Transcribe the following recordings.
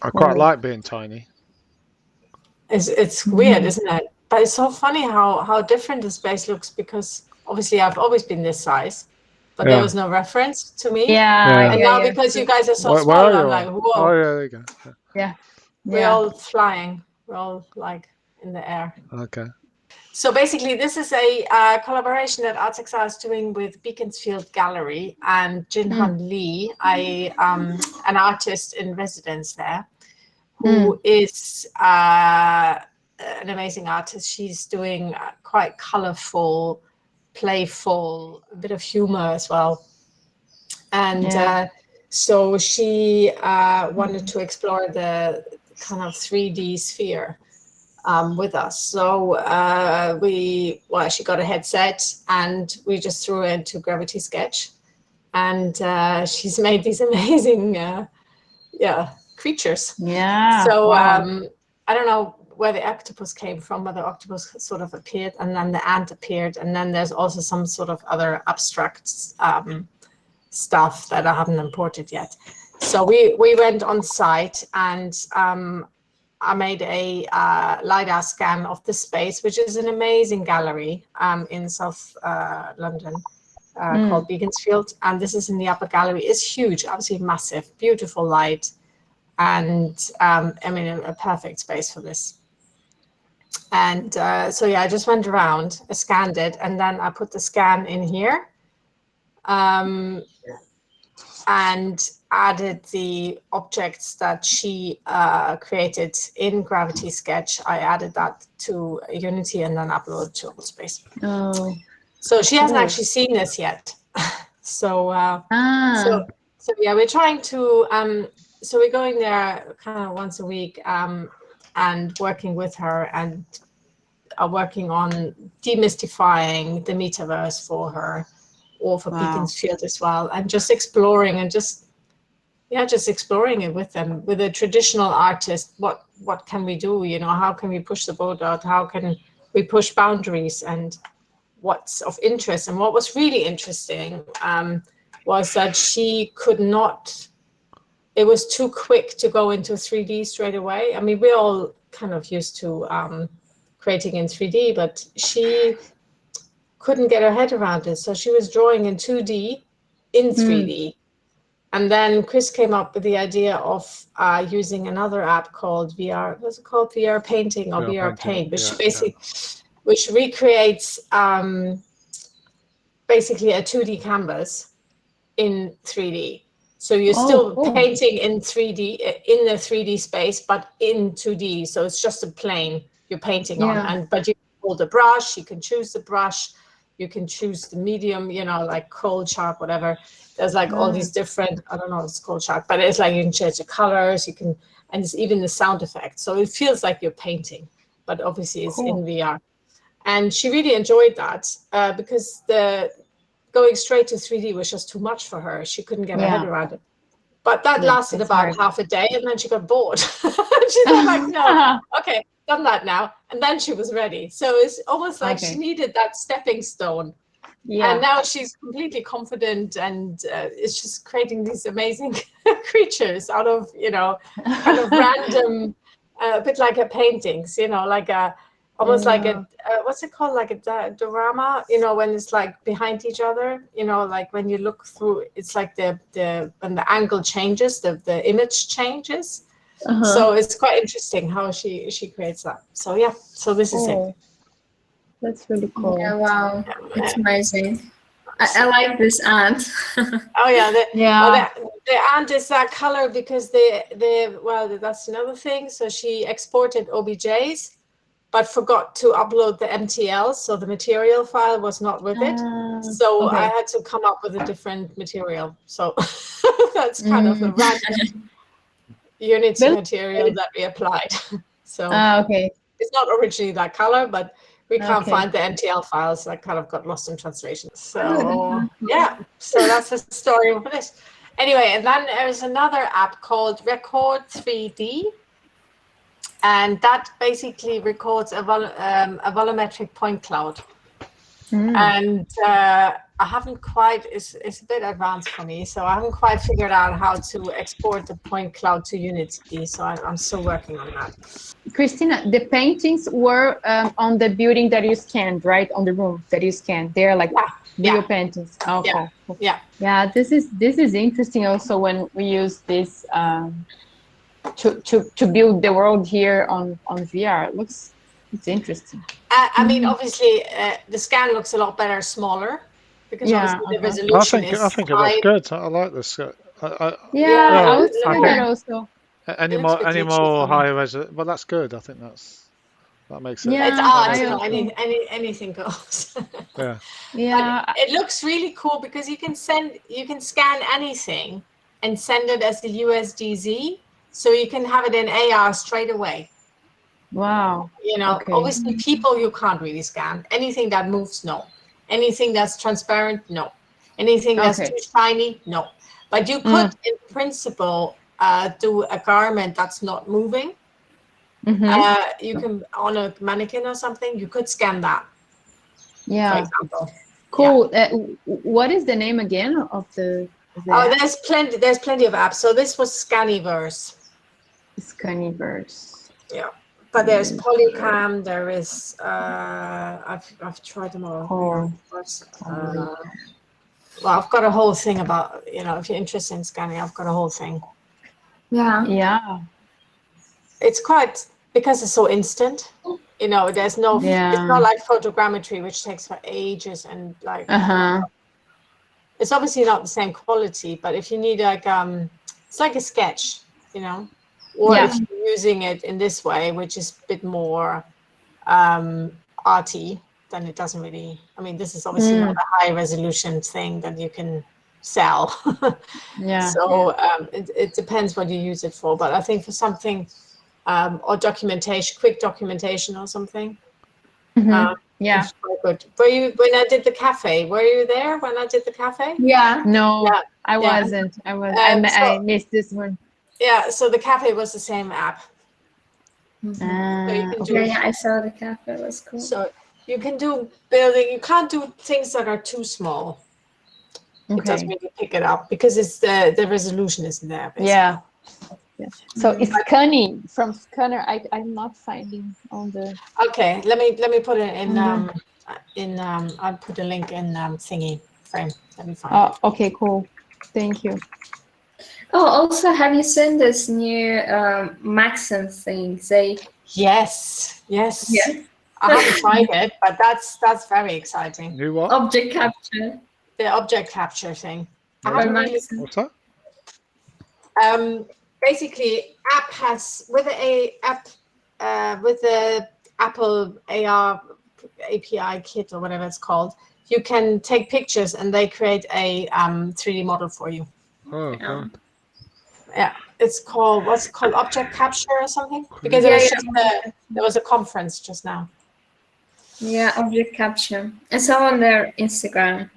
I quite like being tiny. It's weird, isn't it? But it's so funny how different the space looks, because obviously I've always been this size, but there Yeah. was no reference to me. Yeah, Yeah. And yeah, now yeah. because you guys are so Where are small, I'm you like, all? Oh, whoa, yeah, there you go. Yeah, we're yeah. all flying. We're all like in the air. Okay. So basically, this is a collaboration that artsXR is doing with Beaconsfield Gallery and Jin Jan Lee, an artist in residence there, who is an amazing artist. She's doing quite colorful, playful, a bit of humor as well. And so she wanted to explore the kind of 3D sphere with us. So she got a headset and we just threw her into Gravity Sketch, and she's made these amazing creatures. Yeah. So Wow. I don't know where the octopus came from, but the octopus sort of appeared, and then the ant appeared, and then there's also some sort of other abstract stuff that I haven't imported yet. So we went on site, and I made a LiDAR scan of the space, which is an amazing gallery in South London called Beaconsfield. And this is in the upper gallery. It's huge, absolutely massive, beautiful light. And I mean, a perfect space for this. And so, yeah, I just went around, I scanned it, and then I put the scan in here. And added the objects that she created in Gravity Sketch. I added that to Unity and then uploaded to AltSpace. Oh. So she hasn't actually seen this yet. So yeah, we're trying to. So we're going there kind of once a week and working with her, and are working on demystifying the metaverse for her, or for Beaconsfield as well, and just exploring and just exploring it with them. With a traditional artist, what can we do? You know, how can we push the boat out? How can we push boundaries, and what's of interest? And what was really interesting was that she could not. It was too quick to go into 3D straight away. I mean, we're all kind of used to creating in 3D, but she couldn't get her head around it. So she was drawing in 2D, in 3D. And then Chris came up with the idea of using another app called VR. What's it called? VR Painting or VR Paint, which which recreates basically a 2D canvas in 3D. So you're still painting in 3D, in the 3D space, but in 2D. So it's just a plane you're painting on. But you can hold a brush, you can choose the brush, you can choose the medium, you know, like cold, sharp, whatever. There's like all these different, I don't know, it's cold, sharp, but it's like you can change the colors, you can, and it's even the sound effects. So it feels like you're painting, but obviously it's in VR. And she really enjoyed that because the going straight to 3D was just too much for her. She couldn't get her head around it. But that lasted about half a day, and then she got bored. She's like, no, okay, done that now. And then she was ready. So it's almost like she needed that stepping stone. Yeah. And now she's completely confident, and it's just creating these amazing creatures out of, you know, kind of random, a bit like a paintings, you know, like a, almost like a, what's it called? Like a diorama, you know, when it's like behind each other, you know, like when you look through, it's like when the angle changes, the image changes. So it's quite interesting how she creates that. So yeah, so this is it. That's really cool. Yeah, wow, it's amazing. I like this ant. Oh yeah, the ant is that color because well, that's another thing. So she exported OBJs, but forgot to upload the MTL, so the material file was not with it. So I had to come up with a different material. So that's kind of a random Unity material that we applied. So it's not originally that color, but we can't find the MTL files that kind of got lost in translation. So yeah, so that's the story of this. Anyway, and then there's another app called Record 3D. And that basically records a volumetric point cloud. And I haven't quite, it's a bit advanced for me, so I haven't quite figured out how to export the point cloud to Unity, so I'm still working on that. Christina, the paintings were on the building that you scanned, right? On the room that you scanned. They're like real paintings. Oh, yeah. cool. Yeah. Yeah, this is interesting also when we use this to build the world here on VR. It's interesting. I mean, obviously, the scan looks a lot better smaller, because obviously the resolution is I think it looks good. I like this. I would say that also. Any more high res? Well, that's good. I think that makes it. It's art, you know. Anything goes. Yeah. But it looks really cool because you can scan anything and send it as a USDZ, so you can have it in AR straight away. Wow. You know, obviously people you can't really scan. Anything that moves, no. Anything that's transparent, no. Anything that's too shiny, no. But you could, in principle, do a garment that's not moving. You can, on a mannequin or something, you could scan that. Yeah. For example. Cool. Yeah. What is the name again of the Oh, there's plenty of apps. So this was Scaniverse. Scaniverse. Yeah. But there's Polycam, there is I've tried them all. Well, I've got a whole thing about, you know, if you're interested in scanning, I've got a whole thing. Yeah. It's quite, because it's so instant, you know, there's no, it's not like photogrammetry, which takes for ages, and like, it's obviously not the same quality, but if you need like, it's like a sketch, you know, or if you're using it in this way, which is a bit more arty, then it doesn't really, I mean, this is obviously not a high resolution thing that you can sell. So it depends what you use it for, but I think for something, or documentation, quick documentation or something. It's quite good. Were you, when I did the cafe, were you there when I did the cafe? No, I wasn't. I missed this one. Yeah, so the cafe was the same app. So you can do, I saw the cafe, it was cool. So you can do building, you can't do things that are too small. It doesn't really pick it up because it's the resolution isn't there, basically. Yeah. So it's scanning from scanner. I'm not finding on the. Okay, let me put it in I'll put a link in thingy frame. Let me find it. Okay, cool. Thank you. Oh, also, have you seen this new Maxim thing? Yes. I haven't tried it, but that's very exciting. New what? Object capture. The object capture thing. What's that? Basically, app has with the Apple AR API kit or whatever it's called, you can take pictures and they create a 3D model for you. Oh, God. Yeah, it's called, what's it called, object capture or something? Because it was there was a conference just now. Yeah, object capture. I saw on their Instagram.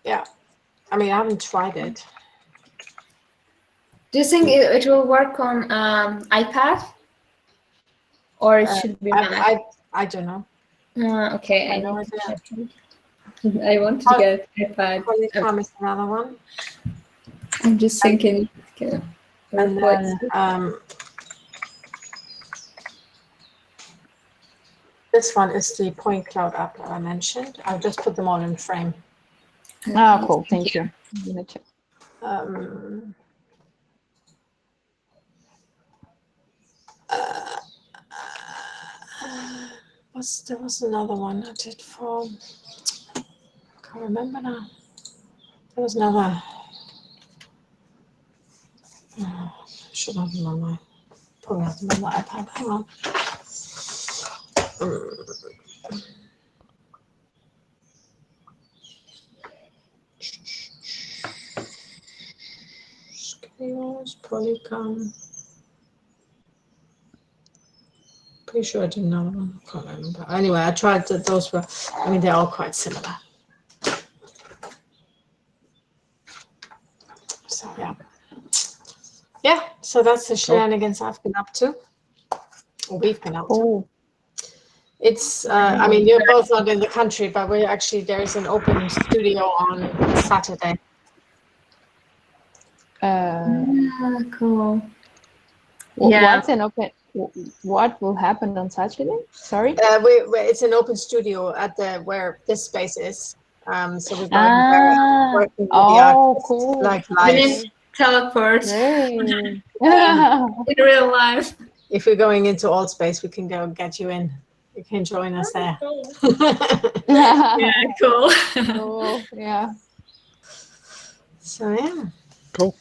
Yeah, I mean, I haven't tried it. Do you think it will work on iPad? Or it should be Mac? I don't know. Okay, I know idea. I want to get iPad. Polycam is another one. I'm just thinking. And then, this one is the point cloud app that I mentioned. I'll just put them all in frame. Oh, cool. Thank you. I'm gonna check. There was another one I did for, I can't remember now. There was another. I should have them on my, probably have them on my iPad. Hang on. Scales, Polycam. Pretty sure I did another one. Can't remember. Anyway, I tried those were, I mean, they're all quite similar. So yeah, so that's the shenanigans I've been up to, or we've been up to. It's, I mean, you're both not in the country, but we're actually, there's an open studio on Saturday. Cool. What's an open? What will happen on Saturday? Sorry. It's an open studio at where this space is. So we're going there, working with the artists, cool. like live. Teleport Hey. in real life. If you're going into AltSpace, we can go get you in. You can join us there. Yeah, cool. Cool. Yeah. So yeah. Cool.